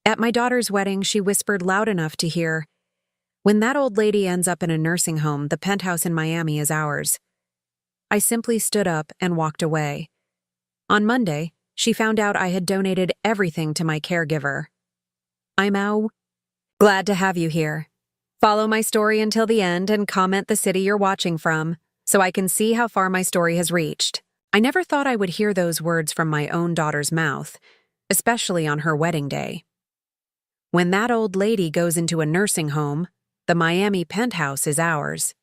At my daughter's wedding, she whispered loud enough to hear, "When that old lady ends up in a nursing home, the penthouse in Miami is ours." I simply stood up and walked away. On Monday, she found out I had donated everything to my caregiver. I'm glad to have you here. Follow my story until the end and comment the city you're watching from, so I can see how far my story has reached. I never thought I would hear those words from my own daughter's mouth, especially on her wedding day. When that old lady goes into a nursing home, the Miami penthouse is ours.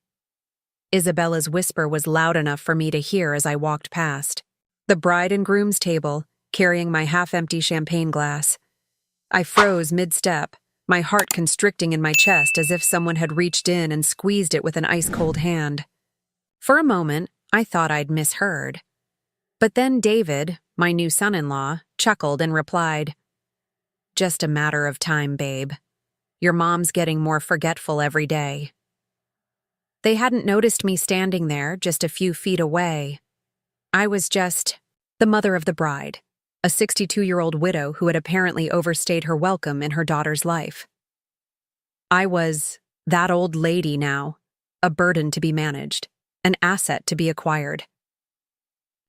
Isabella's whisper was loud enough for me to hear as I walked past. The bride and groom's table, carrying my half-empty champagne glass. I froze mid-step, my heart constricting in my chest as if someone had reached in and squeezed it with an ice-cold hand. For a moment, I thought I'd misheard. But then David, my new son-in-law, chuckled and replied, "Just a matter of time, babe. Your mom's getting more forgetful every day." They hadn't noticed me standing there just a few feet away. I was just the mother of the bride, a 62-year-old widow who had apparently overstayed her welcome in her daughter's life. I was that old lady now, a burden to be managed, an asset to be acquired.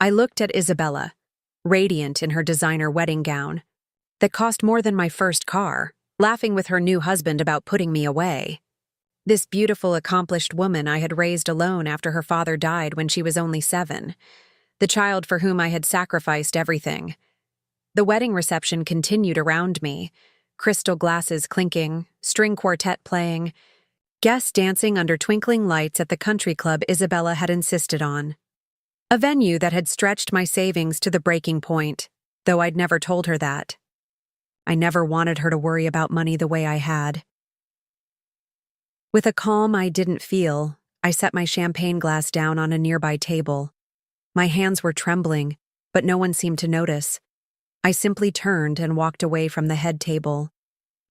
I looked at Isabella, radiant in her designer wedding gown, that cost more than my first car, laughing with her new husband about putting me away. This beautiful, accomplished woman I had raised alone after her father died when she was only 7, the child for whom I had sacrificed everything. The wedding reception continued around me, crystal glasses clinking, string quartet playing, guests dancing under twinkling lights at the country club Isabella had insisted on. A venue that had stretched my savings to the breaking point, though I'd never told her that. I never wanted her to worry about money the way I had. With a calm I didn't feel, I set my champagne glass down on a nearby table. My hands were trembling, but no one seemed to notice. I simply turned and walked away from the head table.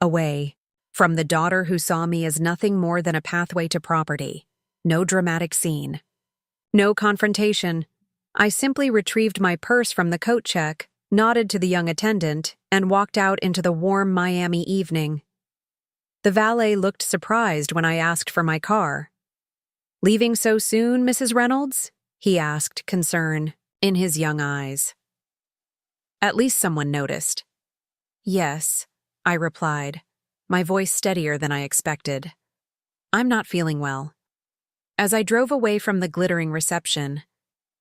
Away from the daughter who saw me as nothing more than a pathway to property. No dramatic scene. No confrontation. I simply retrieved my purse from the coat check, nodded to the young attendant, and walked out into the warm Miami evening. The valet looked surprised when I asked for my car. "Leaving so soon, Mrs. Reynolds?" he asked, concern in his young eyes. At least someone noticed. "Yes," I replied, my voice steadier than I expected. "I'm not feeling well." As I drove away from the glittering reception,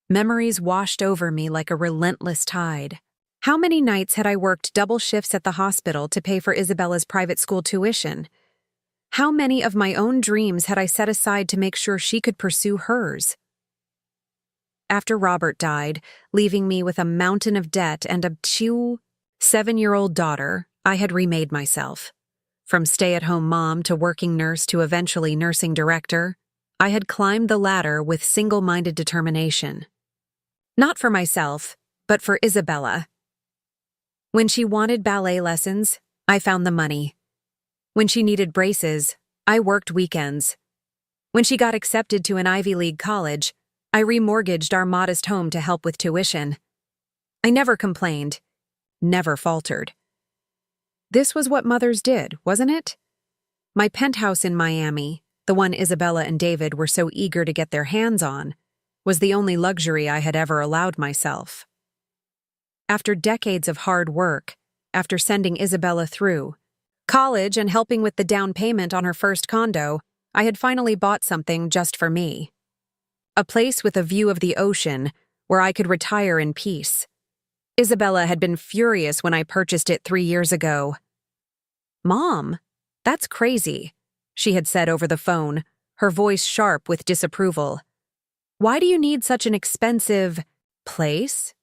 memories washed over me like a relentless tide. How many nights had I worked double shifts at the hospital to pay for Isabella's private school tuition? How many of my own dreams had I set aside to make sure she could pursue hers? After Robert died, leaving me with a mountain of debt and a 7-year-old daughter, I had remade myself. From stay-at-home mom to working nurse to eventually nursing director, I had climbed the ladder with single-minded determination. Not for myself, but for Isabella. When she wanted ballet lessons, I found the money. When she needed braces, I worked weekends. When she got accepted to an Ivy League college, I remortgaged our modest home to help with tuition. I never complained, never faltered. This was what mothers did, wasn't it? My penthouse in Miami, the one Isabella and David were so eager to get their hands on, was the only luxury I had ever allowed myself. After decades of hard work, after sending Isabella through college and helping with the down payment on her first condo, I had finally bought something just for me. A place with a view of the ocean where I could retire in peace. Isabella had been furious when I purchased it 3 years ago. "Mom, that's crazy," she had said over the phone, her voice sharp with disapproval. "Why do you need such an expensive place?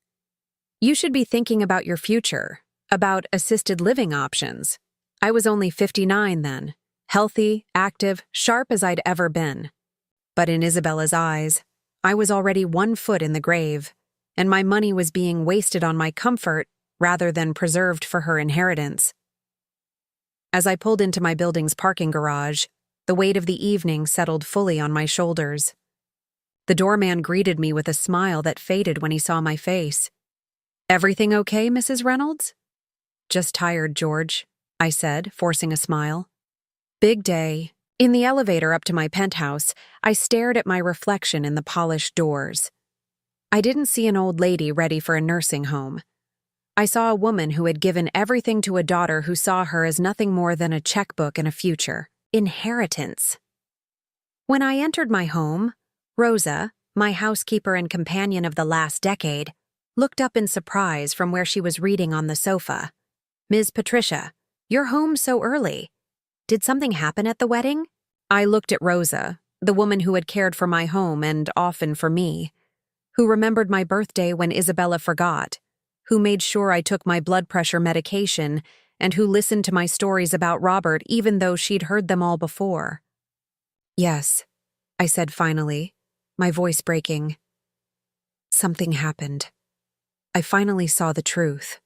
You should be thinking about your future, about assisted living options." I was only 59 then, healthy, active, sharp as I'd ever been. But in Isabella's eyes, I was already 1 foot in the grave, and my money was being wasted on my comfort rather than preserved for her inheritance. As I pulled into my building's parking garage, the weight of the evening settled fully on my shoulders. The doorman greeted me with a smile that faded when he saw my face. "Everything okay, Mrs. Reynolds?" "Just tired, George," I said, forcing a smile. Big day. In the elevator up to my penthouse, I stared at my reflection in the polished doors. I didn't see an old lady ready for a nursing home. I saw a woman who had given everything to a daughter who saw her as nothing more than a checkbook and a future. Inheritance. When I entered my home, Rosa, my housekeeper and companion of the last decade, looked up in surprise from where she was reading on the sofa. "Ms. Patricia, you're home so early. Did something happen at the wedding?" I looked at Rosa, the woman who had cared for my home and often for me, who remembered my birthday when Isabella forgot, who made sure I took my blood pressure medication, and who listened to my stories about Robert even though she'd heard them all before. "Yes," I said finally, my voice breaking. Something happened. I finally saw the truth.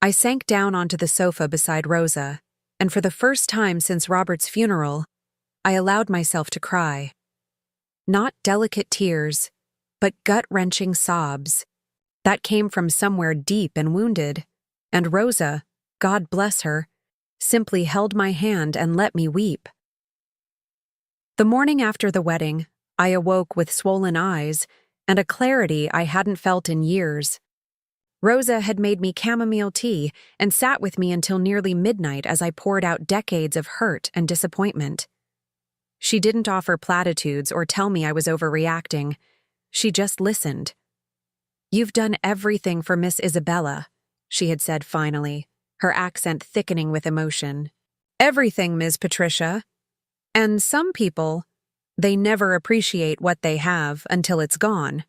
I sank down onto the sofa beside Rosa, and for the first time since Robert's funeral, I allowed myself to cry. Not delicate tears, but gut-wrenching sobs that came from somewhere deep and wounded, and Rosa, God bless her, simply held my hand and let me weep. The morning after the wedding, I awoke with swollen eyes and a clarity I hadn't felt in years. Rosa had made me chamomile tea and sat with me until nearly midnight as I poured out decades of hurt and disappointment. She didn't offer platitudes or tell me I was overreacting. She just listened. "You've done everything for Miss Isabella," she had said finally, her accent thickening with emotion. "Everything, Ms. Patricia. And some people, they never appreciate what they have until it's gone."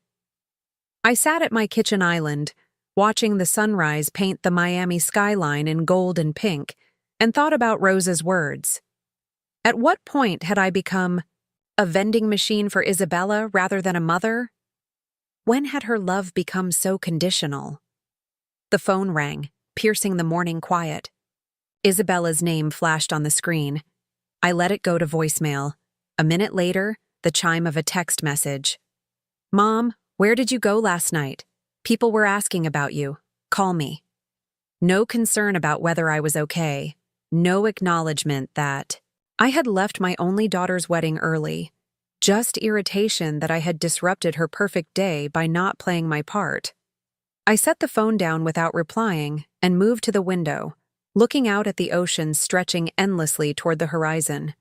I sat at my kitchen island, watching the sunrise paint the Miami skyline in gold and pink, and thought about Rosa's words. At what point had I become a vending machine for Isabella rather than a mother? When had her love become so conditional? The phone rang, piercing the morning quiet. Isabella's name flashed on the screen. I let it go to voicemail. A minute later, the chime of a text message. "Mom, where did you go last night? People were asking about you. Call me." No concern about whether I was okay. No acknowledgement that I had left my only daughter's wedding early. Just irritation that I had disrupted her perfect day by not playing my part. I set the phone down without replying and moved to the window, looking out at the ocean stretching endlessly toward the horizon.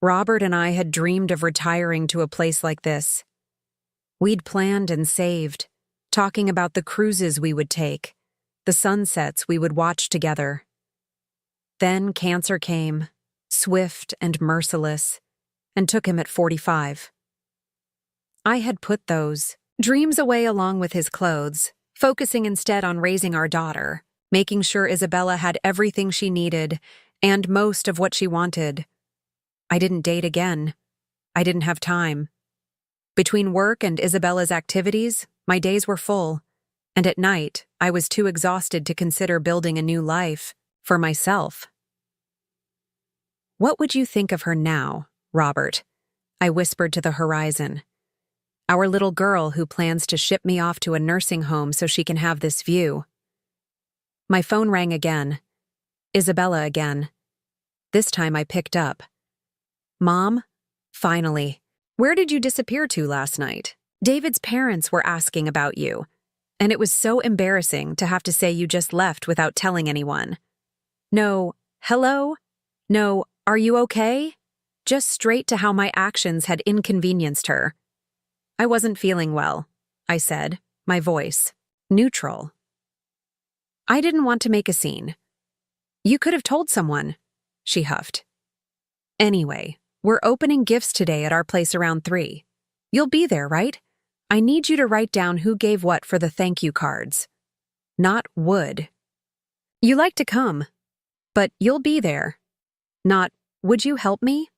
Robert and I had dreamed of retiring to a place like this. We'd planned and saved, talking about the cruises we would take, the sunsets we would watch together. Then cancer came, swift and merciless, and took him at 45. I had put those dreams away along with his clothes, focusing instead on raising our daughter, making sure Isabella had everything she needed and most of what she wanted. I didn't date again. I didn't have time. Between work and Isabella's activities, my days were full, and at night, I was too exhausted to consider building a new life for myself. "What would you think of her now, Robert?" I whispered to the horizon. "Our little girl who plans to ship me off to a nursing home so she can have this view." My phone rang again. Isabella again. This time I picked up. "Mom, finally. Where did you disappear to last night? David's parents were asking about you, and it was so embarrassing to have to say you just left without telling anyone. No, hello? No, are you okay? Just straight to how my actions had inconvenienced her." "I wasn't feeling well," I said, my voice neutral. "I didn't want to make a scene." "You could have told someone," she huffed. "Anyway, we're opening gifts today at our place around 3. You'll be there, right? I need you to write down who gave what for the thank you cards. Not would. You like to come, but you'll be there. Not, would you help me?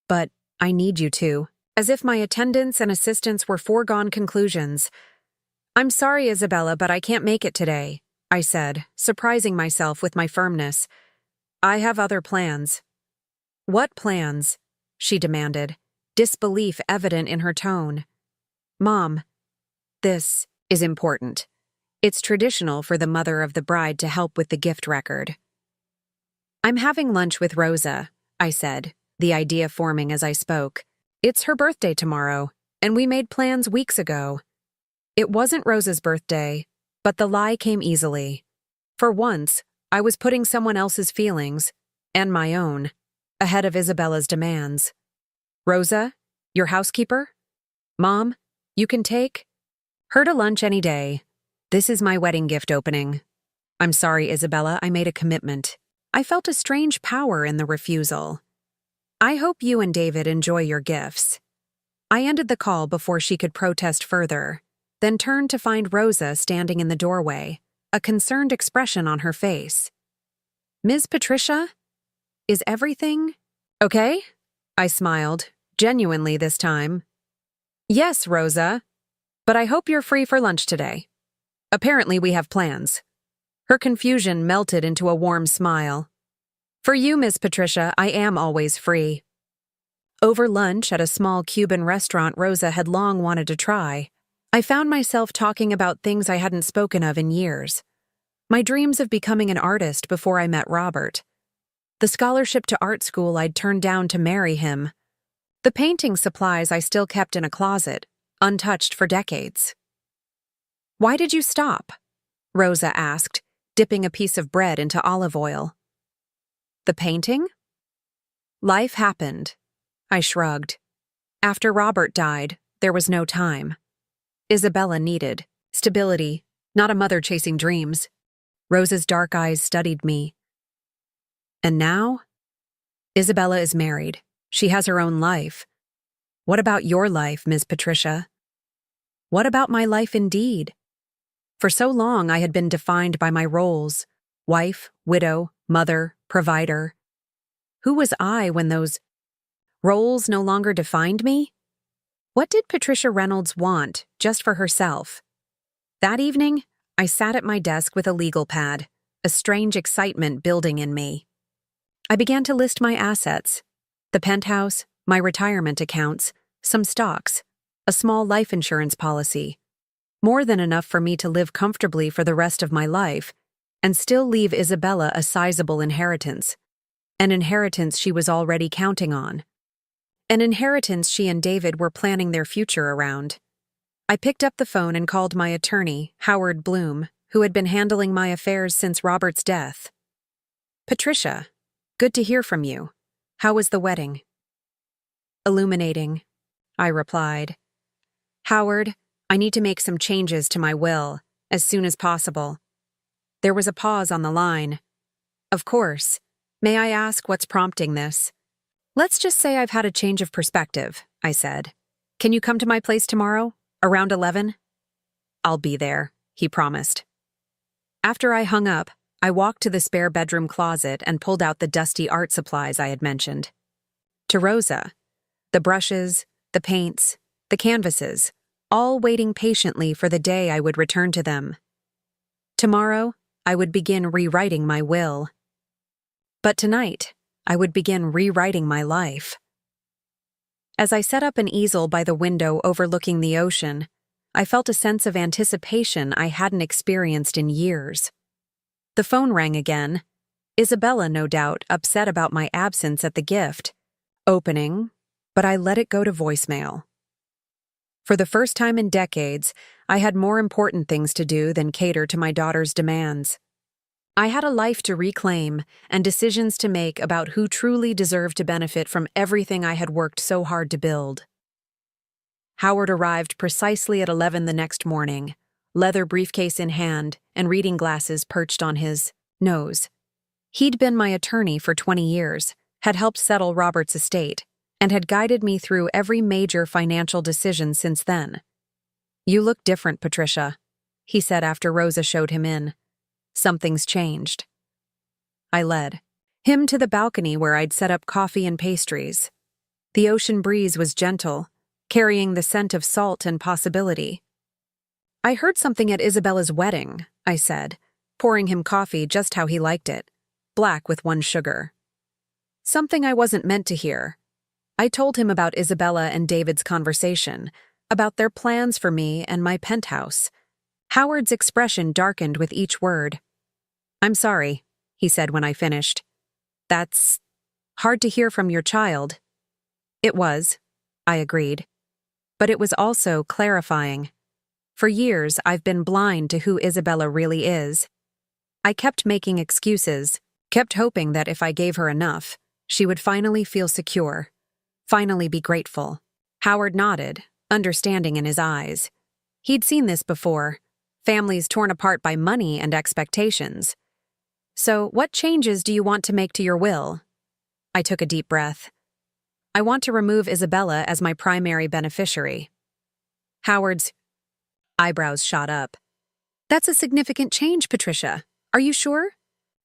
But I need you to. As if my attendance and assistance were foregone conclusions. "I'm sorry, Isabella, but I can't make it today," I said, surprising myself with my firmness. "I have other plans." "What plans?" she demanded, disbelief evident in her tone. "Mom, this is important. It's traditional for the mother of the bride to help with the gift record." I'm having lunch with Rosa, I said, the idea forming as I spoke. It's her birthday tomorrow, and we made plans weeks ago. It wasn't Rosa's birthday, but the lie came easily. For once, I was putting someone else's feelings, and my own, ahead of Isabella's demands. Rosa, your housekeeper? Mom, you can take her to lunch any day. This is my wedding gift opening. I'm sorry, Isabella, I made a commitment. I felt a strange power in the refusal. I hope you and David enjoy your gifts. I ended the call before she could protest further, then turned to find Rosa standing in the doorway, a concerned expression on her face. Ms. Patricia? Is everything okay? I smiled, genuinely this time. Yes, Rosa, but I hope you're free for lunch today. Apparently we have plans. Her confusion melted into a warm smile. For you, Miss Patricia, I am always free. Over lunch at a small Cuban restaurant Rosa had long wanted to try, I found myself talking about things I hadn't spoken of in years. My dreams of becoming an artist before I met Robert. The scholarship to art school I'd turned down to marry him. The painting supplies I still kept in a closet, untouched for decades. Why did you stop? Rosa asked, dipping a piece of bread into olive oil. The painting? Life happened. I shrugged. After Robert died, there was no time. Isabella needed stability, not a mother chasing dreams. Rosa's dark eyes studied me. And now? Isabella is married. She has her own life. What about your life, Ms. Patricia? What about my life indeed? For so long I had been defined by my roles: wife, widow, mother, provider. Who was I when those roles no longer defined me? What did Patricia Reynolds want, just for herself? That evening, I sat at my desk with a legal pad, a strange excitement building in me. I began to list my assets: the penthouse, my retirement accounts, some stocks, a small life insurance policy. More than enough for me to live comfortably for the rest of my life, and still leave Isabella a sizable inheritance. An inheritance she was already counting on. An inheritance she and David were planning their future around. I picked up the phone and called my attorney, Howard Bloom, who had been handling my affairs since Robert's death. Patricia, good to hear from you. How was the wedding? Illuminating, I replied. Howard, I need to make some changes to my will, as soon as possible. There was a pause on the line. Of course. May I ask what's prompting this? Let's just say I've had a change of perspective, I said. Can you come to my place tomorrow, around 11? I'll be there, he promised. After I hung up, I walked to the spare bedroom closet and pulled out the dusty art supplies I had mentioned. To Rosa, the brushes, the paints, the canvases, all waiting patiently for the day I would return to them. Tomorrow, I would begin rewriting my will. But tonight, I would begin rewriting my life. As I set up an easel by the window overlooking the ocean, I felt a sense of anticipation I hadn't experienced in years. The phone rang again. Isabella, no doubt, upset about my absence at the gift. Opening, but I let it go to voicemail. For the first time in decades, I had more important things to do than cater to my daughter's demands. I had a life to reclaim and decisions to make about who truly deserved to benefit from everything I had worked so hard to build. Howard arrived precisely at 11 the next morning, leather briefcase in hand and reading glasses perched on his nose. He'd been my attorney for 20 years, had helped settle Robert's estate, and had guided me through every major financial decision since then. You look different, Patricia, he said after Rosa showed him in. Something's changed. I led him to the balcony where I'd set up coffee and pastries. The ocean breeze was gentle, carrying the scent of salt and possibility. I heard something at Isabella's wedding, I said, pouring him coffee just how he liked it, black with 1 sugar. Something I wasn't meant to hear. I told him about Isabella and David's conversation, about their plans for me and my penthouse. Howard's expression darkened with each word. I'm sorry, he said when I finished. That's hard to hear from your child. It was, I agreed. But it was also clarifying. For years, I've been blind to who Isabella really is. I kept making excuses, kept hoping that if I gave her enough, she would finally feel secure, finally be grateful. Howard nodded, understanding in his eyes. He'd seen this before, families torn apart by money and expectations. So, what changes do you want to make to your will? I took a deep breath. I want to remove Isabella as my primary beneficiary. Howard's eyebrows shot up. That's a significant change, Patricia. Are you sure?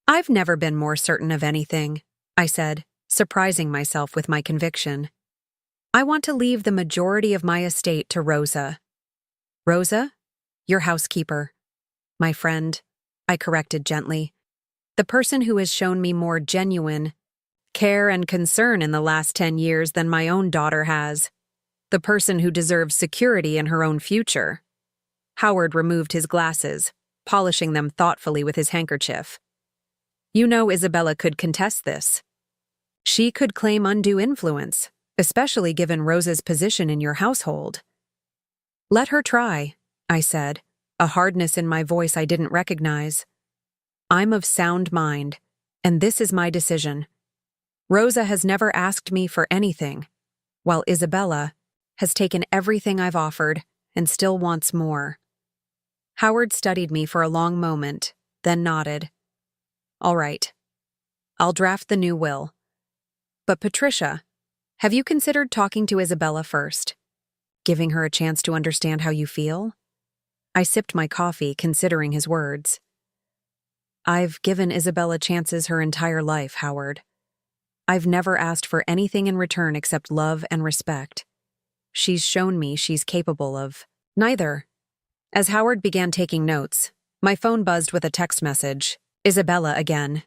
I've never been more certain of anything, I said, surprising myself with my conviction. I want to leave the majority of my estate to Rosa. Rosa? Your housekeeper. My friend, I corrected gently. The person who has shown me more genuine care and concern in the last 10 years than my own daughter has. The person who deserves security in her own future. Howard removed his glasses, polishing them thoughtfully with his handkerchief. You know Isabella could contest this. She could claim undue influence, especially given Rosa's position in your household. Let her try, I said, a hardness in my voice I didn't recognize. I'm of sound mind, and this is my decision. Rosa has never asked me for anything, while Isabella has taken everything I've offered and still wants more. Howard studied me for a long moment, then nodded. All right. I'll draft the new will. But Patricia, have you considered talking to Isabella first? Giving her a chance to understand how you feel? I sipped my coffee, considering his words. I've given Isabella chances her entire life, Howard. I've never asked for anything in return except love and respect. She's shown me she's capable of neither. As Howard began taking notes, my phone buzzed with a text message. Isabella again.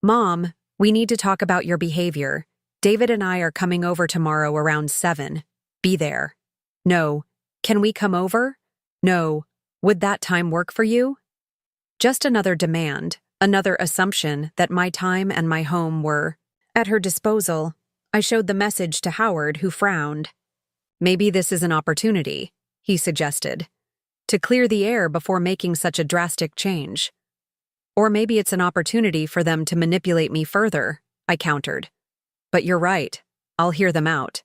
Mom, we need to talk about your behavior. David and I are coming over tomorrow around 7. Be there. No. Can we come over? No. Would that time work for you? Just another demand, another assumption that my time and my home were at her disposal. I showed the message to Howard, who frowned. Maybe this is an opportunity, he suggested, to clear the air before making such a drastic change. Or maybe it's an opportunity for them to manipulate me further, I countered. But you're right. I'll hear them out.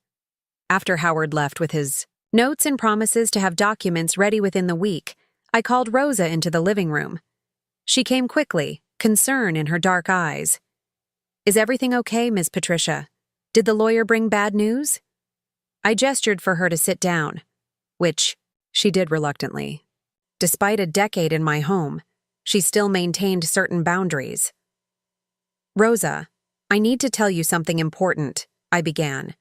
After Howard left with his notes and promises to have documents ready within the week, I called Rosa into the living room. She came quickly, concern in her dark eyes. Is everything okay, Miss Patricia? Did the lawyer bring bad news? I gestured for her to sit down, which she did reluctantly. Despite a decade in my home, she still maintained certain boundaries. Rosa, I need to tell you something important, I began.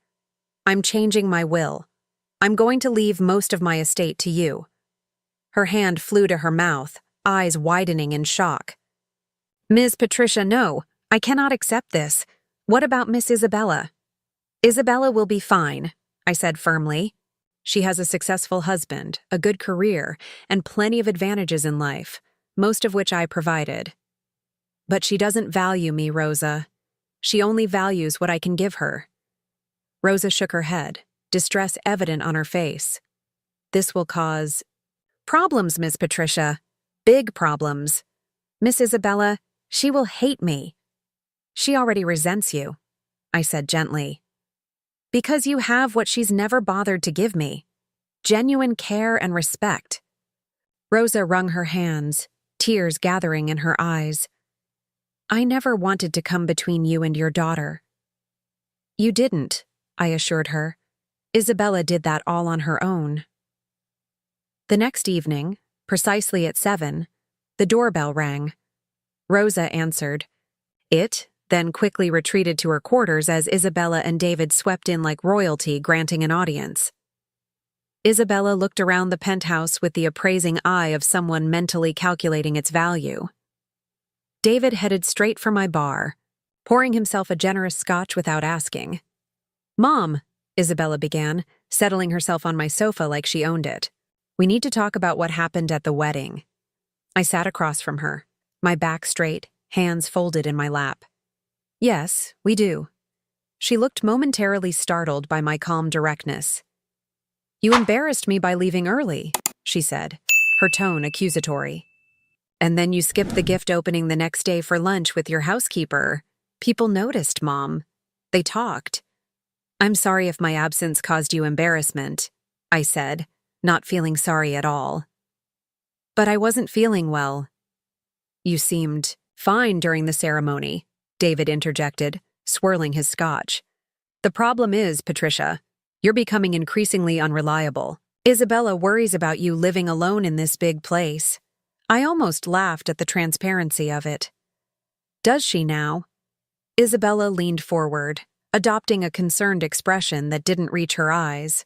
I'm changing my will. I'm going to leave most of my estate to you. Her hand flew to her mouth, eyes widening in shock. Ms. Patricia, no, I cannot accept this. What about Miss Isabella? Isabella will be fine, I said firmly. She has a successful husband, a good career, and plenty of advantages in life, most of which I provided. But she doesn't value me, Rosa. She only values what I can give her. Rosa shook her head, distress evident on her face. This will cause problems, Miss Patricia. Big problems. Miss Isabella, she will hate me. She already resents you, I said gently. Because you have what she's never bothered to give me. Genuine care and respect. Rosa wrung her hands, tears gathering in her eyes. I never wanted to come between you and your daughter. You didn't, I assured her. Isabella did that all on her own. The next evening, precisely at 7, the doorbell rang. Rosa answered. It then quickly retreated to her quarters as Isabella and David swept in like royalty granting an audience. Isabella looked around the penthouse with the appraising eye of someone mentally calculating its value. David headed straight for my bar, pouring himself a generous scotch without asking. Mom, Isabella began, settling herself on my sofa like she owned it. We need to talk about what happened at the wedding. I sat across from her, my back straight, hands folded in my lap. Yes, we do. She looked momentarily startled by my calm directness. You embarrassed me by leaving early, she said, her tone accusatory. And then you skipped the gift opening the next day for lunch with your housekeeper. People noticed, Mom. They talked. I'm sorry if my absence caused you embarrassment, I said, not feeling sorry at all. But I wasn't feeling well. You seemed fine during the ceremony, David interjected, swirling his scotch. The problem is, Patricia, you're becoming increasingly unreliable. Isabella worries about you living alone in this big place. I almost laughed at the transparency of it. Does she now? Isabella leaned forward, adopting a concerned expression that didn't reach her eyes.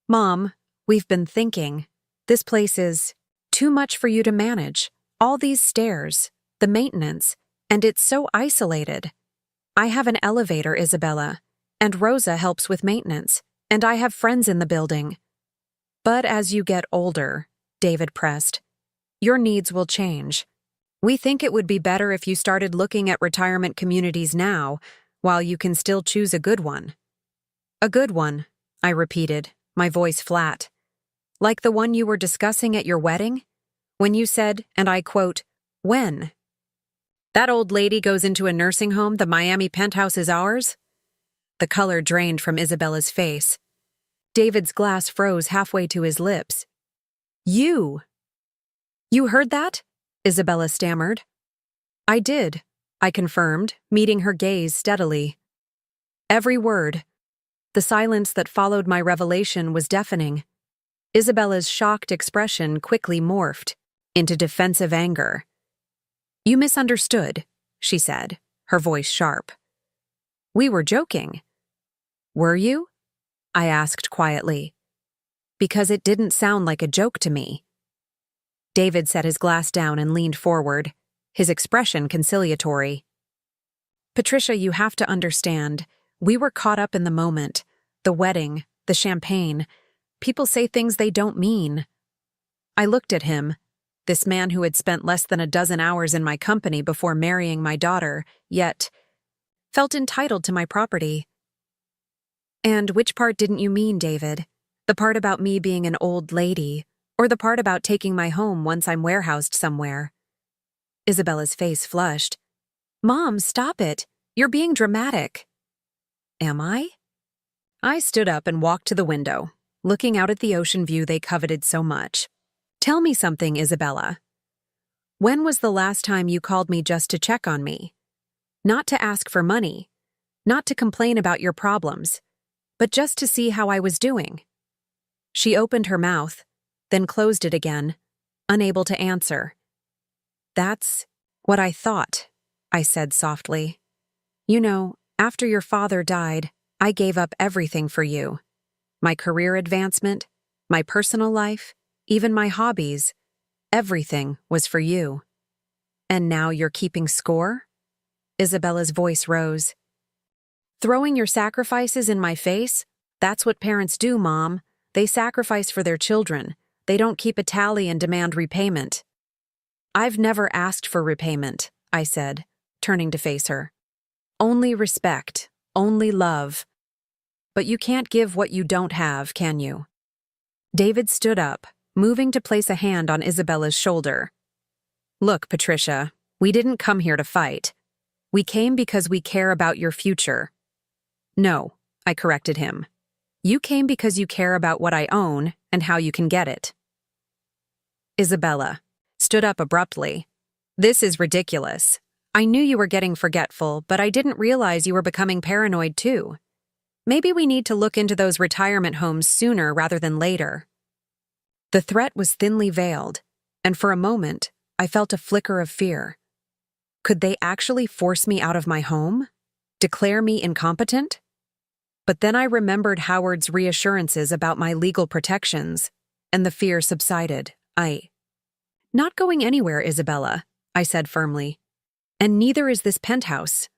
Mom, we've been thinking. This place is too much for you to manage. All these stairs, the maintenance, and it's so isolated. I have an elevator, Isabella, and Rosa helps with maintenance, and I have friends in the building. But as you get older, David pressed, your needs will change. We think it would be better if you started looking at retirement communities now, while you can still choose a good one. A good one, I repeated, my voice flat. Like the one you were discussing at your wedding? When you said, and I quote, when? That old lady goes into a nursing home, the Miami penthouse is ours? The color drained from Isabella's face. David's glass froze halfway to his lips. You heard that? Isabella stammered. I did, I confirmed, meeting her gaze steadily. Every word. The silence that followed my revelation was deafening. Isabella's shocked expression quickly morphed into defensive anger. You misunderstood, she said, her voice sharp. We were joking. Were you? I asked quietly. Because it didn't sound like a joke to me. David set his glass down and leaned forward, his expression conciliatory. Patricia, you have to understand, we were caught up in the moment, the wedding, the champagne. People say things they don't mean. I looked at him, this man who had spent less than a dozen hours in my company before marrying my daughter, yet felt entitled to my property. And which part didn't you mean, David? The part about me being an old lady, or the part about taking my home once I'm warehoused somewhere? Isabella's face flushed. Mom, stop it. You're being dramatic. Am I? I stood up and walked to the window, looking out at the ocean view they coveted so much. Tell me something, Isabella. When was the last time you called me just to check on me? Not to ask for money, not to complain about your problems, but just to see how I was doing. She opened her mouth, then closed it again, unable to answer. That's what I thought, I said softly. You know, after your father died, I gave up everything for you. My career advancement, my personal life, even my hobbies, everything was for you. And now you're keeping score? Isabella's voice rose. Throwing your sacrifices in my face? That's what parents do, Mom. They sacrifice for their children. They don't keep a tally and demand repayment. I've never asked for repayment, I said, turning to face her. Only respect, only love. But you can't give what you don't have, can you? David stood up, moving to place a hand on Isabella's shoulder. Look, Patricia, we didn't come here to fight. We came because we care about your future. No, I corrected him. You came because you care about what I own and how you can get it. Isabella stood up abruptly. This is ridiculous. I knew you were getting forgetful, but I didn't realize you were becoming paranoid too. Maybe we need to look into those retirement homes sooner rather than later. The threat was thinly veiled, and for a moment, I felt a flicker of fear. Could they actually force me out of my home? Declare me incompetent? But then I remembered Howard's reassurances about my legal protections, and the fear subsided. Not going anywhere, Isabella, I said firmly. And neither is this penthouse.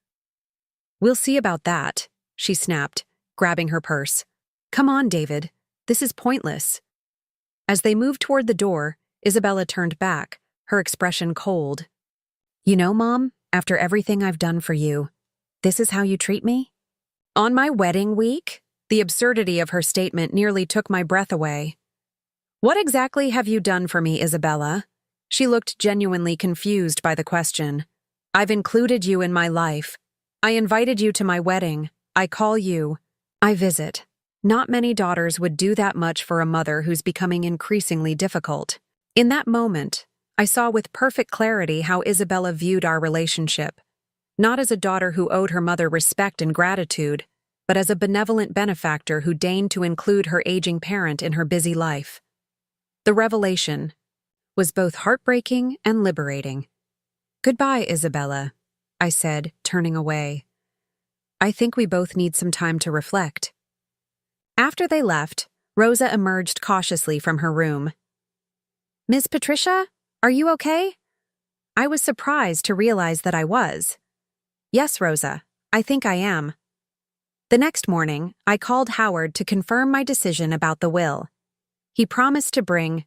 We'll see about that, she snapped, grabbing her purse. Come on, David. This is pointless. As they moved toward the door, Isabella turned back, her expression cold. You know, Mom, after everything I've done for you, This is how you treat me? On my wedding week? The absurdity of her statement nearly took my breath away. What exactly have you done for me, Isabella? She looked genuinely confused by the question. I've included you in my life. I invited you to my wedding. I call you. I visit. Not many daughters would do that much for a mother who's becoming increasingly difficult. In that moment, I saw with perfect clarity how Isabella viewed our relationship. Not as a daughter who owed her mother respect and gratitude, but as a benevolent benefactor who deigned to include her aging parent in her busy life. The revelation was both heartbreaking and liberating. Goodbye, Isabella, I said, turning away. I think we both need some time to reflect. After they left, Rosa emerged cautiously from her room. Miss Patricia, are you okay? I was surprised to realize that I was. Yes, Rosa, I think I am. The next morning, I called Howard to confirm my decision about the will. He promised to bring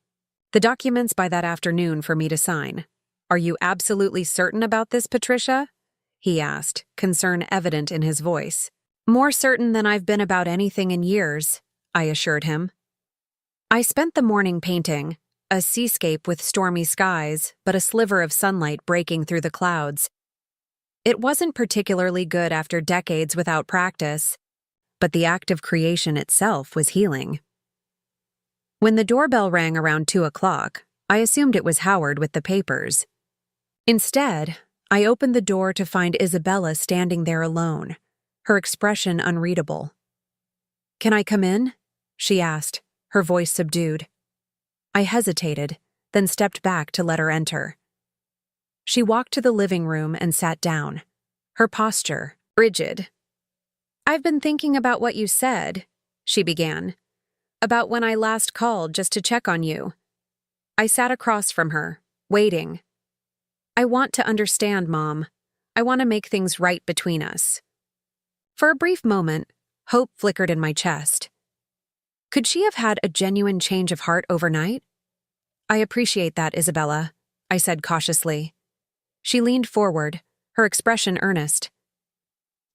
the documents by that afternoon for me to sign. Are you absolutely certain about this, Patricia? He asked, concern evident in his voice. More certain than I've been about anything in years, I assured him. I spent the morning painting, a seascape with stormy skies, but a sliver of sunlight breaking through the clouds. It wasn't particularly good after decades without practice, but the act of creation itself was healing. When the doorbell rang around 2 o'clock, I assumed it was Howard with the papers. Instead, I opened the door to find Isabella standing there alone, her expression unreadable. Can I come in? She asked, her voice subdued. I hesitated, then stepped back to let her enter. She walked to the living room and sat down, her posture rigid. I've been thinking about what you said, she began, about when I last called just to check on you. I sat across from her, waiting. I want to understand, Mom. I want to make things right between us. For a brief moment, hope flickered in my chest. Could she have had a genuine change of heart overnight? I appreciate that, Isabella, I said cautiously. She leaned forward, her expression earnest.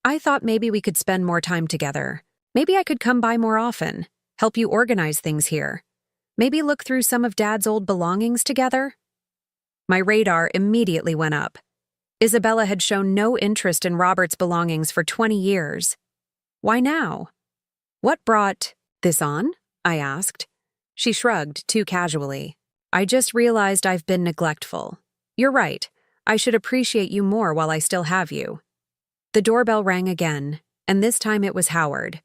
I thought maybe we could spend more time together. Maybe I could come by more often, help you organize things here. Maybe look through some of Dad's old belongings together. My radar immediately went up. Isabella had shown no interest in Robert's belongings for 20 years. Why now? What brought this on? I asked. She shrugged too casually. I just realized I've been neglectful. You're right. I should appreciate you more while I still have you. The doorbell rang again, and this time it was Howard.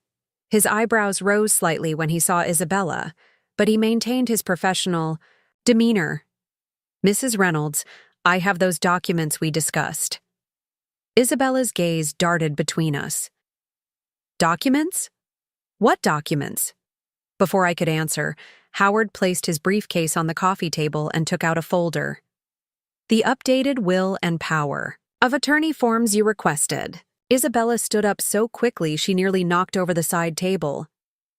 His eyebrows rose slightly when he saw Isabella, but he maintained his professional demeanor. Mrs. Reynolds, I have those documents we discussed. Isabella's gaze darted between us. Documents? What documents? Before I could answer, Howard placed his briefcase on the coffee table and took out a folder. The updated will and power of attorney forms you requested. Isabella stood up so quickly she nearly knocked over the side table.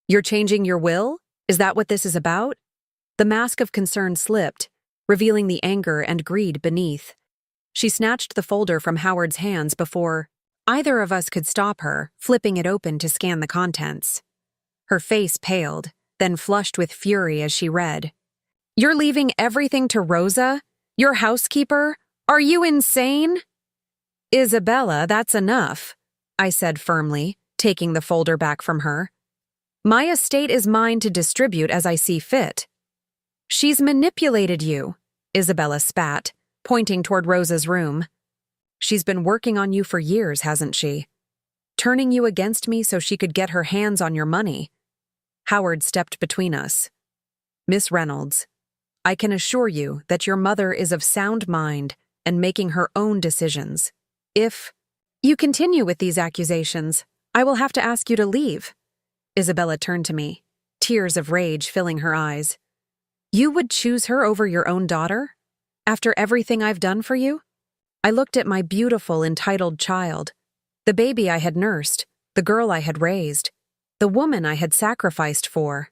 You're changing your will? Is that what this is about? The mask of concern slipped, revealing the anger and greed beneath. She snatched the folder from Howard's hands before either of us could stop her, flipping it open to scan the contents. Her face paled, then flushed with fury as she read. You're leaving everything to Rosa? Your housekeeper? Are you insane? Isabella, that's enough, I said firmly, taking the folder back from her. My estate is mine to distribute as I see fit. She's manipulated you, Isabella spat, pointing toward Rosa's room. She's been working on you for years, hasn't she? Turning you against me so she could get her hands on your money. Howard stepped between us. Miss Reynolds, I can assure you that your mother is of sound mind and making her own decisions. If you continue with these accusations, I will have to ask you to leave. Isabella turned to me, tears of rage filling her eyes. You would choose her over your own daughter? After everything I've done for you? I looked at my beautiful, entitled child, the baby I had nursed, the girl I had raised, the woman I had sacrificed for,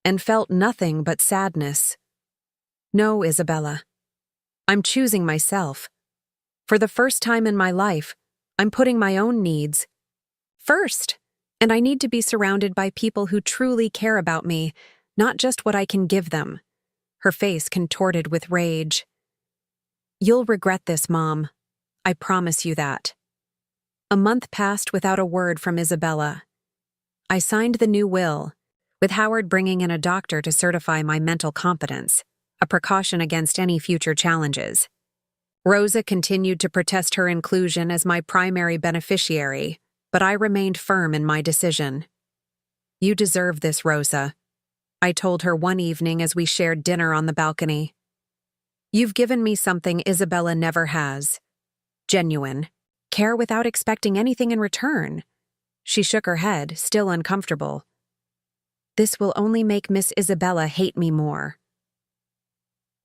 and felt nothing but sadness. No, Isabella. I'm choosing myself. For the first time in my life, I'm putting my own needs first, and I need to be surrounded by people who truly care about me, not just what I can give them. Her face contorted with rage. You'll regret this, Mom. I promise you that. A month passed without a word from Isabella. I signed the new will, with Howard bringing in a doctor to certify my mental competence, a precaution against any future challenges. Rosa continued to protest her inclusion as my primary beneficiary, but I remained firm in my decision. You deserve this, Rosa, I told her one evening as we shared dinner on the balcony. You've given me something Isabella never has. Genuine. Care without expecting anything in return. She shook her head, still uncomfortable. This will only make Miss Isabella hate me more.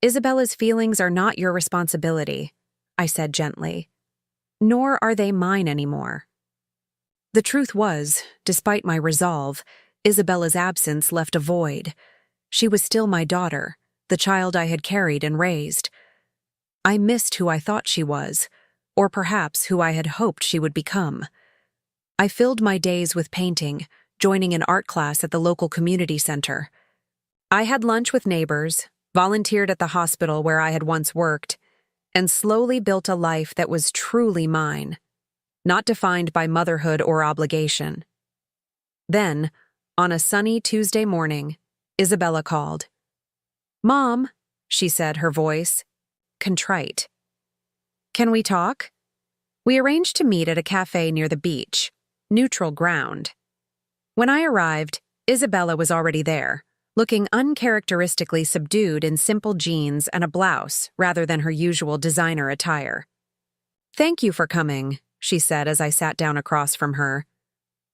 Isabella's feelings are not your responsibility, I said gently. Nor are they mine anymore. The truth was, despite my resolve, Isabella's absence left a void. She was still my daughter, the child I had carried and raised. I missed who I thought she was, or perhaps who I had hoped she would become. I filled my days with painting, joining an art class at the local community center. I had lunch with neighbors, volunteered at the hospital where I had once worked, and slowly built a life that was truly mine, not defined by motherhood or obligation. Then, on a sunny Tuesday morning, Isabella called. Mom, she said, her voice contrite. Can we talk? We arranged to meet at a cafe near the beach, neutral ground. When I arrived, Isabella was already there, looking uncharacteristically subdued in simple jeans and a blouse rather than her usual designer attire. Thank you for coming, she said as I sat down across from her.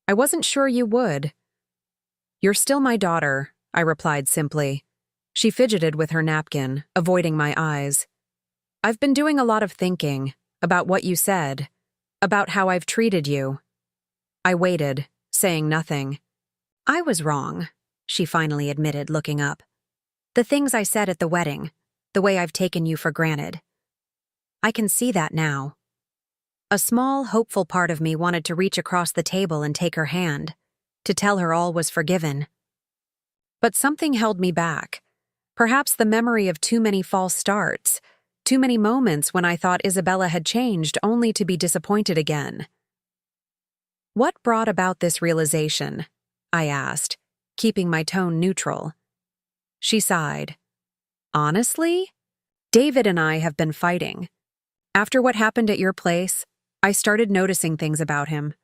I wasn't sure you would. You're still my daughter, I replied simply. She fidgeted with her napkin, avoiding my eyes. I've been doing a lot of thinking about what you said, about how I've treated you. I waited, saying nothing. I was wrong, she finally admitted, looking up. The things I said at the wedding, the way I've taken you for granted. I can see that now. A small, hopeful part of me wanted to reach across the table and take her hand, to tell her all was forgiven. But something held me back. Perhaps the memory of too many false starts, too many moments when I thought Isabella had changed only to be disappointed again. What brought about this realization? I asked, keeping my tone neutral. She sighed. Honestly, David and I have been fighting. After what happened at your place, I started noticing things about him.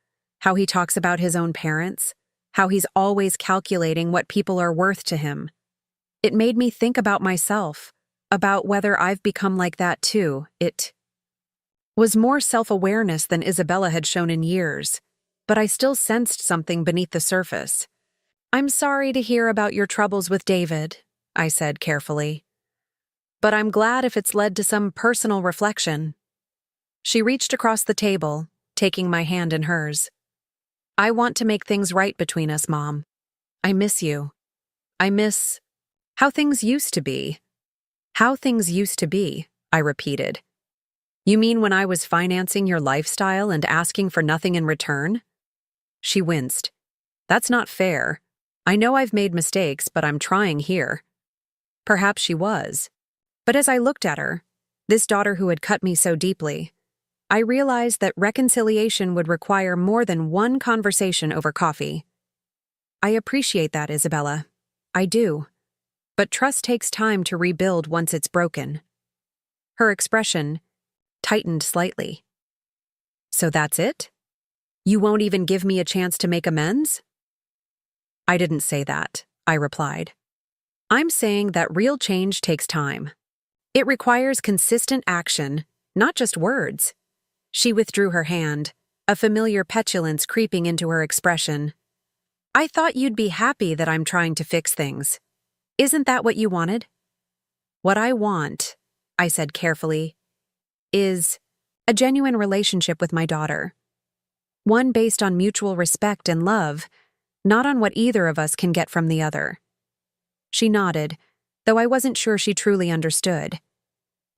How he talks about his own parents, how he's always calculating what people are worth to him. It made me think about myself, about whether I've become like that too. It was more self-awareness than Isabella had shown in years, but I still sensed something beneath the surface. I'm sorry to hear about your troubles with David, I said carefully. But I'm glad if it's led to some personal reflection. She reached across the table, taking my hand in hers. I want to make things right between us, Mom. I miss you. I miss how things used to be. How things used to be, I repeated. You mean when I was financing your lifestyle and asking for nothing in return? She winced. That's not fair. I know I've made mistakes, but I'm trying here. Perhaps she was. But as I looked at her, this daughter who had cut me so deeply, I realized that reconciliation would require more than one conversation over coffee. I appreciate that, Isabella. I do. But trust takes time to rebuild once it's broken. Her expression tightened slightly. So that's it? You won't even give me a chance to make amends? I didn't say that, I replied. I'm saying that real change takes time. It requires consistent action, not just words. She withdrew her hand, a familiar petulance creeping into her expression. I thought you'd be happy that I'm trying to fix things. Isn't that what you wanted? What I want, I said carefully, is a genuine relationship with my daughter. One based on mutual respect and love, not on what either of us can get from the other. She nodded, though I wasn't sure she truly understood.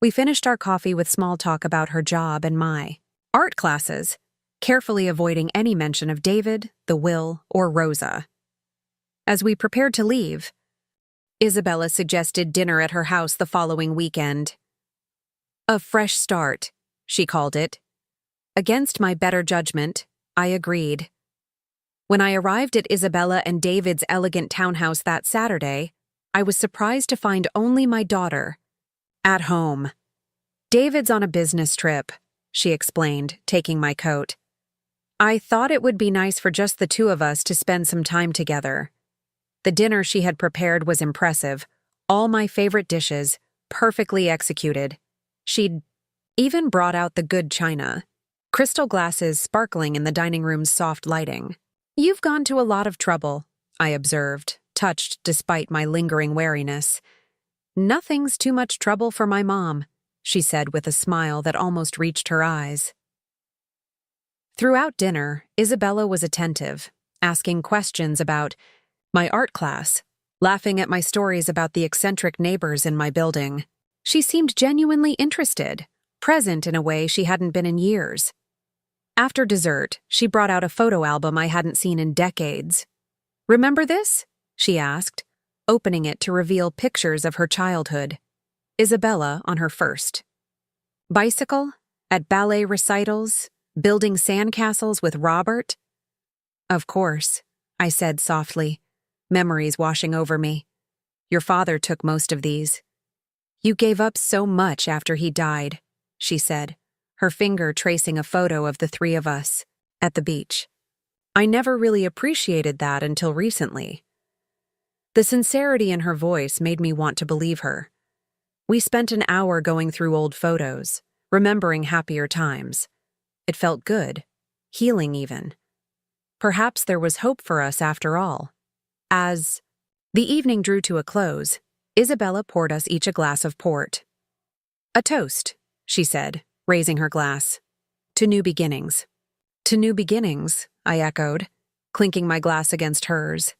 We finished our coffee with small talk about her job and my art classes, carefully avoiding any mention of David, the will, or Rosa. As we prepared to leave, Isabella suggested dinner at her house the following weekend. A fresh start, she called it. Against my better judgment, I agreed. When I arrived at Isabella and David's elegant townhouse that Saturday, I was surprised to find only my daughter at home. David's on a business trip, she explained, taking my coat. I thought it would be nice for just the two of us to spend some time together. The dinner she had prepared was impressive, all my favorite dishes, perfectly executed. She'd even brought out the good china, crystal glasses sparkling in the dining room's soft lighting. You've gone to a lot of trouble, I observed, touched despite my lingering wariness. Nothing's too much trouble for my mom, she said with a smile that almost reached her eyes. Throughout dinner, Isabella was attentive, asking questions about my art class, laughing at my stories about the eccentric neighbors in my building. She seemed genuinely interested, present in a way she hadn't been in years. After dessert, she brought out a photo album I hadn't seen in decades. Remember this? She asked, opening it to reveal pictures of her childhood. Isabella on her first. Bicycle, at ballet recitals, building sandcastles with Robert? Of course, I said softly, memories washing over me. Your father took most of these. You gave up so much after he died, she said, her finger tracing a photo of the three of us at the beach. I never really appreciated that until recently. The sincerity in her voice made me want to believe her. We spent an hour going through old photos, remembering happier times. It felt good, healing even. Perhaps there was hope for us after all. As the evening drew to a close, Isabella poured us each a glass of port. A toast, she said, raising her glass. To new beginnings. To new beginnings, I echoed, clinking my glass against hers.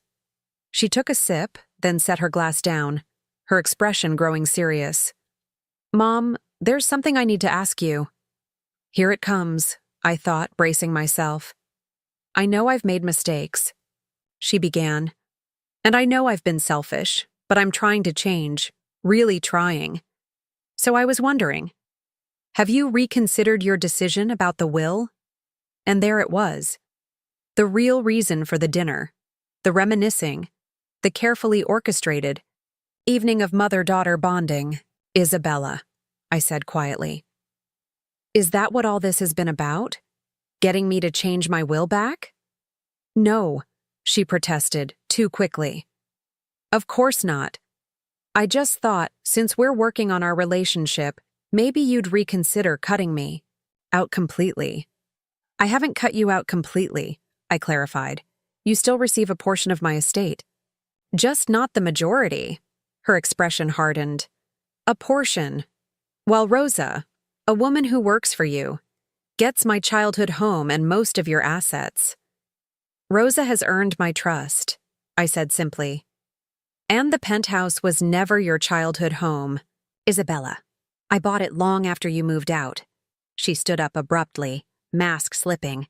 She took a sip, then set her glass down, her expression growing serious. Mom, there's something I need to ask you. Here it comes, I thought, bracing myself. I know I've made mistakes, she began. And I know I've been selfish, but I'm trying to change, really trying. So I was wondering, have you reconsidered your decision about the will? And there it was. The real reason for the dinner, the reminiscing, the carefully orchestrated evening of mother-daughter bonding. Isabella, I said quietly. Is that what all this has been about? Getting me to change my will back? No, she protested, too quickly. Of course not. I just thought, since we're working on our relationship, maybe you'd reconsider cutting me out completely. I haven't cut you out completely, I clarified. You still receive a portion of my estate. Just not the majority. Her expression hardened. A portion. While Rosa, a woman who works for you, gets my childhood home and most of your assets. Rosa has earned my trust, I said simply. And the penthouse was never your childhood home. Isabella, I bought it long after you moved out. She stood up abruptly, mask slipping.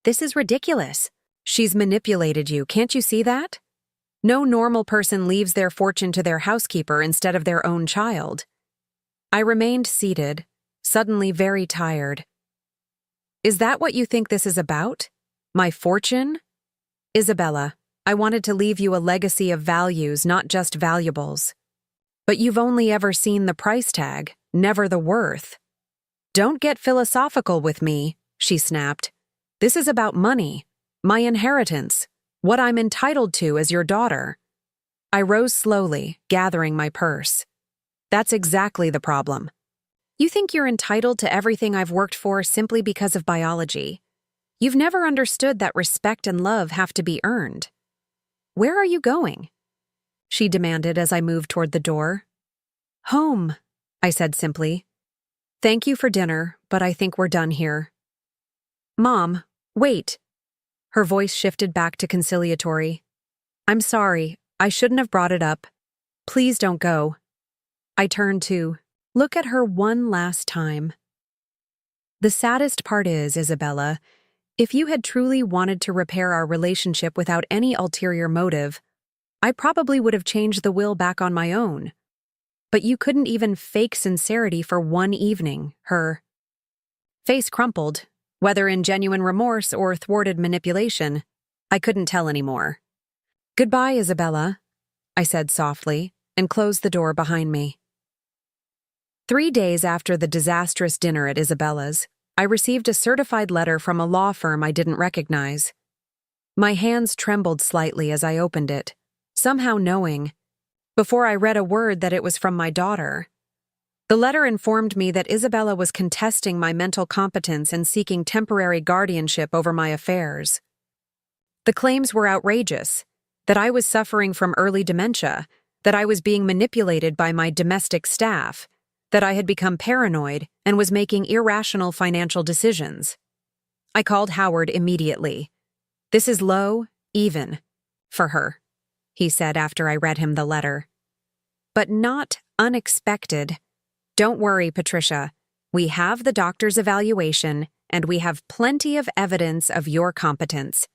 This is ridiculous. She's manipulated you, can't you see that? No normal person leaves their fortune to their housekeeper instead of their own child. I remained seated, suddenly very tired. Is that what you think this is about? My fortune? Isabella, I wanted to leave you a legacy of values, not just valuables. But you've only ever seen the price tag, never the worth. Don't get philosophical with me, she snapped. This is about money, my inheritance, what I'm entitled to as your daughter. I rose slowly, gathering my purse. That's exactly the problem. You think you're entitled to everything I've worked for simply because of biology. You've never understood that respect and love have to be earned. Where are you going? She demanded as I moved toward the door. Home, I said simply. Thank you for dinner, but I think we're done here. Mom, wait. Her voice shifted back to conciliatory. I'm sorry, I shouldn't have brought it up. Please don't go. I turned to look at her one last time. The saddest part is, Isabella, If you had truly wanted to repair our relationship without any ulterior motive, I probably would have changed the will back on my own. But you couldn't even fake sincerity for one evening, her face crumpled. Whether in genuine remorse or thwarted manipulation, I couldn't tell anymore. "Goodbye, Isabella," I said softly, and closed the door behind me. 3 days after the disastrous dinner at Isabella's, I received a certified letter from a law firm I didn't recognize. My hands trembled slightly as I opened it, somehow knowing, before I read a word, that it was from my daughter. The letter informed me that Isabella was contesting my mental competence and seeking temporary guardianship over my affairs. The claims were outrageous, that I was suffering from early dementia, that I was being manipulated by my domestic staff, that I had become paranoid and was making irrational financial decisions. I called Howard immediately. "This is low, even, for her," he said after I read him the letter. "But not unexpected. Don't worry, Patricia. We have the doctor's evaluation, and we have plenty of evidence of your competence.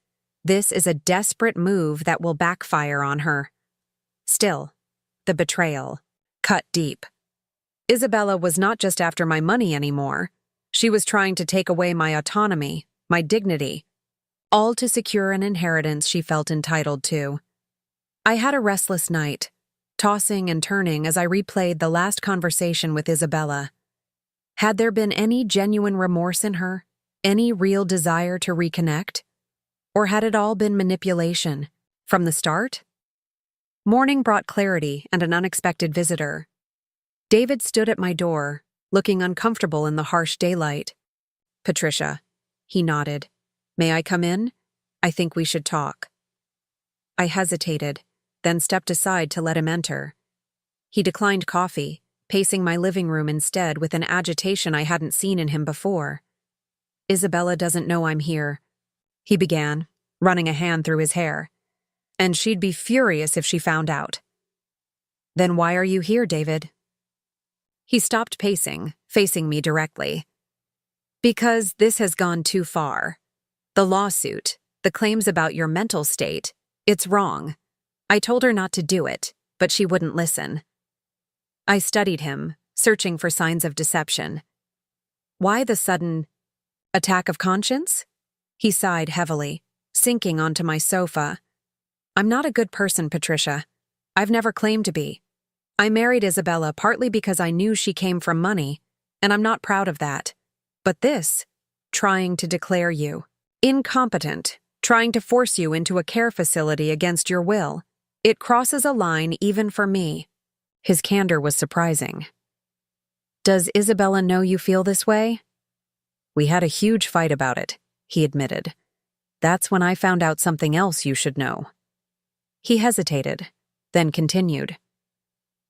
This is a desperate move that will backfire on her." Still, the betrayal cut deep. Isabella was not just after my money anymore. She was trying to take away my autonomy, my dignity, all to secure an inheritance she felt entitled to. I had a restless night, tossing and turning as I replayed the last conversation with Isabella. Had there been any genuine remorse in her, any real desire to reconnect? Or had it all been manipulation, from the start? Morning brought clarity and an unexpected visitor. David stood at my door, looking uncomfortable in the harsh daylight. "Patricia," he nodded. "May I come in? I think we should talk." I hesitated, then stepped aside to let him enter. He declined coffee, pacing my living room instead with an agitation I hadn't seen in him before. "Isabella doesn't know I'm here," he began, running a hand through his hair. "And she'd be furious if she found out." "Then why are you here, David?" He stopped pacing, facing me directly. "Because this has gone too far. The lawsuit, the claims about your mental state, it's wrong. I told her not to do it, but she wouldn't listen." I studied him, searching for signs of deception. "Why the sudden attack of conscience?" He sighed heavily, sinking onto my sofa. "I'm not a good person, Patricia. I've never claimed to be. I married Isabella partly because I knew she came from money, and I'm not proud of that. But this, trying to declare you incompetent, trying to force you into a care facility against your will, it crosses a line even for me." His candor was surprising. "Does Isabella know you feel this way?" "We had a huge fight about it," he admitted. "That's when I found out something else you should know." He hesitated, then continued.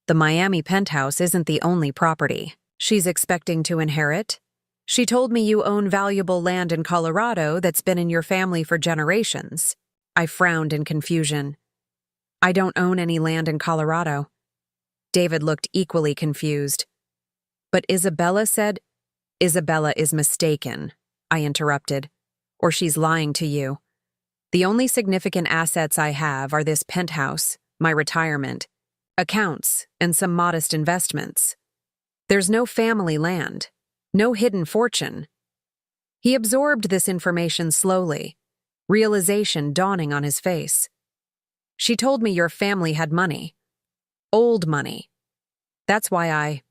"The Miami penthouse isn't the only property she's expecting to inherit. She told me you own valuable land in Colorado that's been in your family for generations." I frowned in confusion. "I don't own any land in Colorado." David looked equally confused. "But Isabella said—" "Isabella is mistaken," I interrupted. "Or she's lying to you. The only significant assets I have are this penthouse, my retirement, accounts, and some modest investments. There's no family land, no hidden fortune." He absorbed this information slowly, realization dawning on his face. "She told me your family had money. Old money. That's why I—"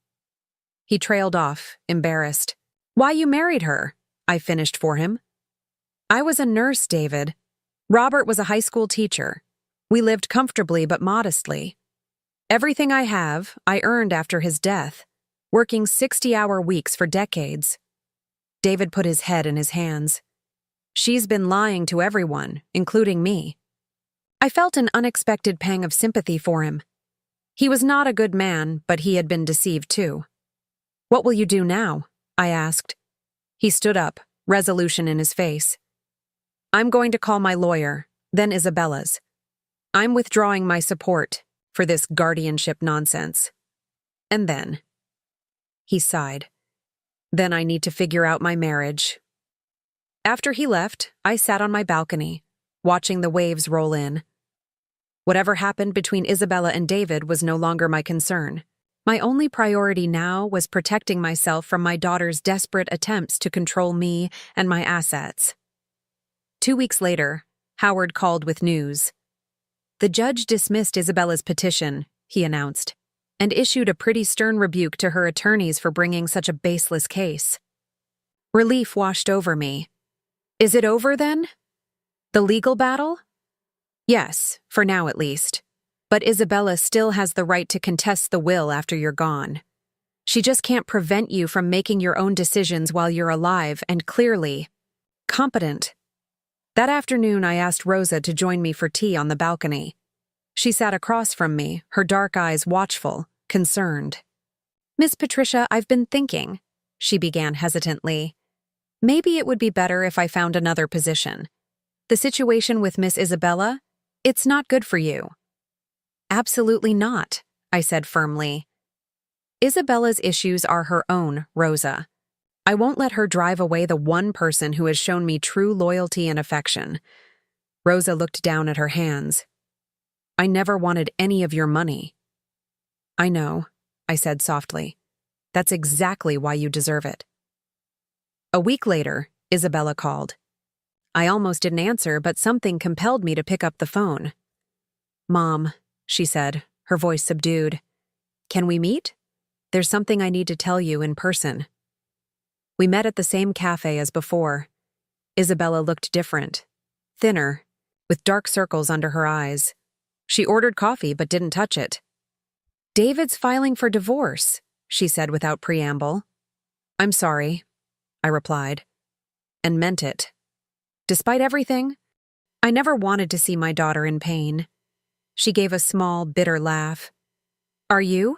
He trailed off, embarrassed. "Why you married her," I finished for him. "I was a nurse, David. Robert was a high school teacher. We lived comfortably but modestly. Everything I have, I earned after his death, working 60-hour weeks for decades." David put his head in his hands. "She's been lying to everyone, including me." I felt an unexpected pang of sympathy for him. He was not a good man, but he had been deceived too. "What will you do now?" I asked. He stood up, resolution in his face. "I'm going to call my lawyer, then Isabella's. I'm withdrawing my support for this guardianship nonsense. And then," he sighed, "then I need to figure out my marriage." After he left, I sat on my balcony, watching the waves roll in. Whatever happened between Isabella and David was no longer my concern. My only priority now was protecting myself from my daughter's desperate attempts to control me and my assets. 2 weeks later, Howard called with news. The judge dismissed Isabella's petition, he announced, and issued a pretty stern rebuke to her attorneys for bringing such a baseless case. Relief washed over me. Is it over then? The legal battle? Yes, for now at least. But Isabella still has the right to contest the will after you're gone. She just can't prevent you from making your own decisions while you're alive and clearly competent. That afternoon, I asked Rosa to join me for tea on the balcony. She sat across from me, her dark eyes watchful, concerned. Miss Patricia, I've been thinking, she began hesitantly. Maybe it would be better if I found another position. The situation with Miss Isabella, it's not good for you. Absolutely not, I said firmly. Isabella's issues are her own, Rosa. I won't let her drive away the one person who has shown me true loyalty and affection. Rosa looked down at her hands. I never wanted any of your money. I know, I said softly. That's exactly why you deserve it. A week later, Isabella called. I almost didn't answer, but something compelled me to pick up the phone. Mom, she said, her voice subdued. Can we meet? There's something I need to tell you in person. We met at the same cafe as before. Isabella looked different, thinner, with dark circles under her eyes. She ordered coffee but didn't touch it. David's filing for divorce, she said without preamble. I'm sorry, I replied, and meant it. Despite everything, I never wanted to see my daughter in pain. She gave a small, bitter laugh. Are you?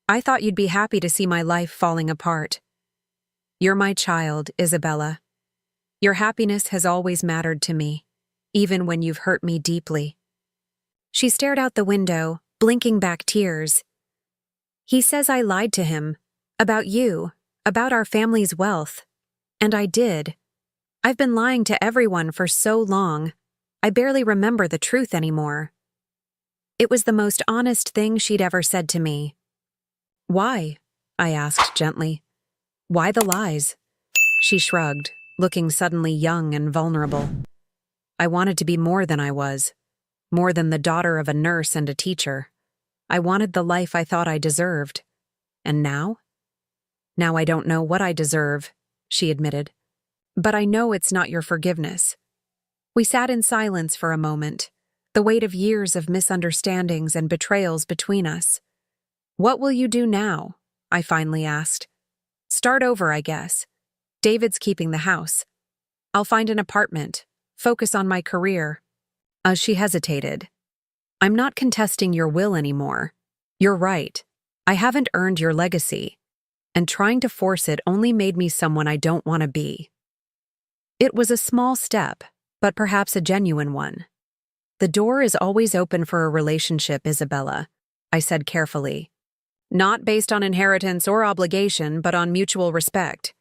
I thought you'd be happy to see my life falling apart. You're my child, Isabella. Your happiness has always mattered to me, even when you've hurt me deeply. She stared out the window, blinking back tears. He says I lied to him, about you, about our family's wealth. And I did. I've been lying to everyone for so long, I barely remember the truth anymore. It was the most honest thing she'd ever said to me. Why? I asked gently. Why the lies? She shrugged, looking suddenly young and vulnerable. I wanted to be more than I was, more than the daughter of a nurse and a teacher. I wanted the life I thought I deserved. And now? Now I don't know what I deserve, she admitted. But I know it's not your forgiveness. We sat in silence for a moment, the weight of years of misunderstandings and betrayals between us. What will you do now? I finally asked. Start over, I guess. David's keeping the house. I'll find an apartment, focus on my career. She hesitated. I'm not contesting your will anymore. You're right. I haven't earned your legacy, and trying to force it only made me someone I don't want to be. It was a small step, but perhaps a genuine one. The door is always open for a relationship, Isabella, I said carefully. Not based on inheritance or obligation, but on mutual respect.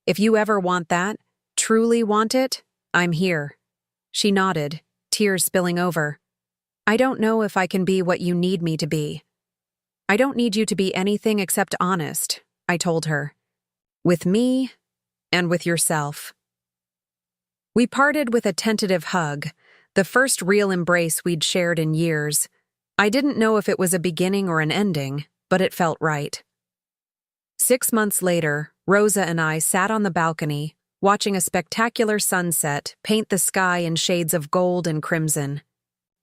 If you ever want that, truly want it, I'm here. She nodded, tears spilling over. I don't know if I can be what you need me to be. I don't need you to be anything except honest, I told her. With me and with yourself. We parted with a tentative hug, the first real embrace we'd shared in years. I didn't know if it was a beginning or an ending, but it felt right. 6 months later, Rosa and I sat on the balcony, watching a spectacular sunset paint the sky in shades of gold and crimson.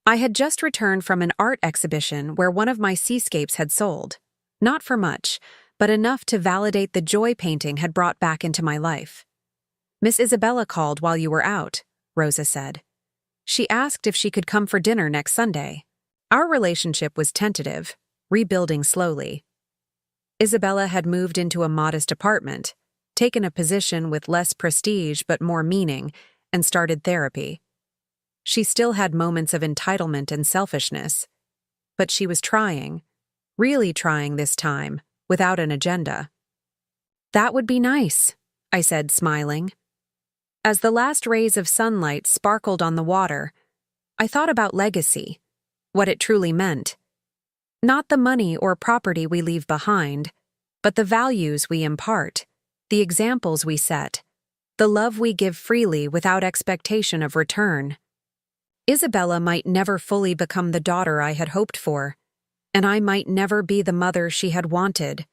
I had just returned from an art exhibition where one of my seascapes had sold. Not for much, but enough to validate the joy painting had brought back into my life. Miss Isabella called while you were out, Rosa said. She asked if she could come for dinner next Sunday. Our relationship was tentative, rebuilding slowly. Isabella had moved into a modest apartment, taken a position with less prestige but more meaning, and started therapy. She still had moments of entitlement and selfishness, but she was trying, really trying this time, without an agenda. That would be nice, I said, smiling. As the last rays of sunlight sparkled on the water, I thought about legacy, what it truly meant. Not the money or property we leave behind, but the values we impart, the examples we set, the love we give freely without expectation of return. Isabella might never fully become the daughter I had hoped for, and I might never be the mother she had wanted.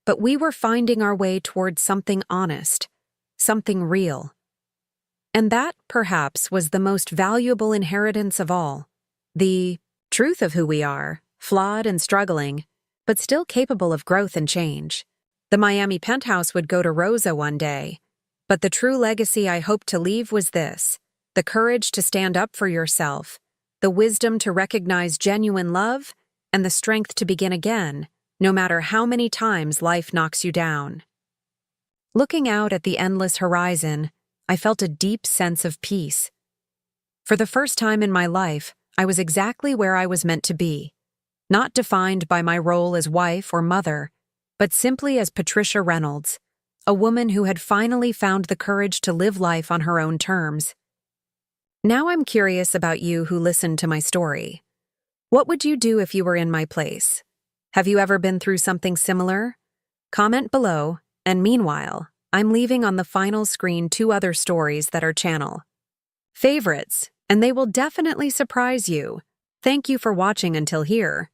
But we were finding our way towards something honest, something real. And that, perhaps, was the most valuable inheritance of all, the truth of who we are, flawed and struggling, but still capable of growth and change. The Miami penthouse would go to Rosa one day, but the true legacy I hoped to leave was this: the courage to stand up for yourself, the wisdom to recognize genuine love, and the strength to begin again, no matter how many times life knocks you down. Looking out at the endless horizon, I felt a deep sense of peace. For the first time in my life, I was exactly where I was meant to be, not defined by my role as wife or mother, but simply as Patricia Reynolds, a woman who had finally found the courage to live life on her own terms. Now I'm curious about you who listened to my story. What would you do if you were in my place? Have you ever been through something similar? Comment below, and meanwhile, I'm leaving on the final screen 2 other stories that are channel favorites, and they will definitely surprise you. Thank you for watching until here.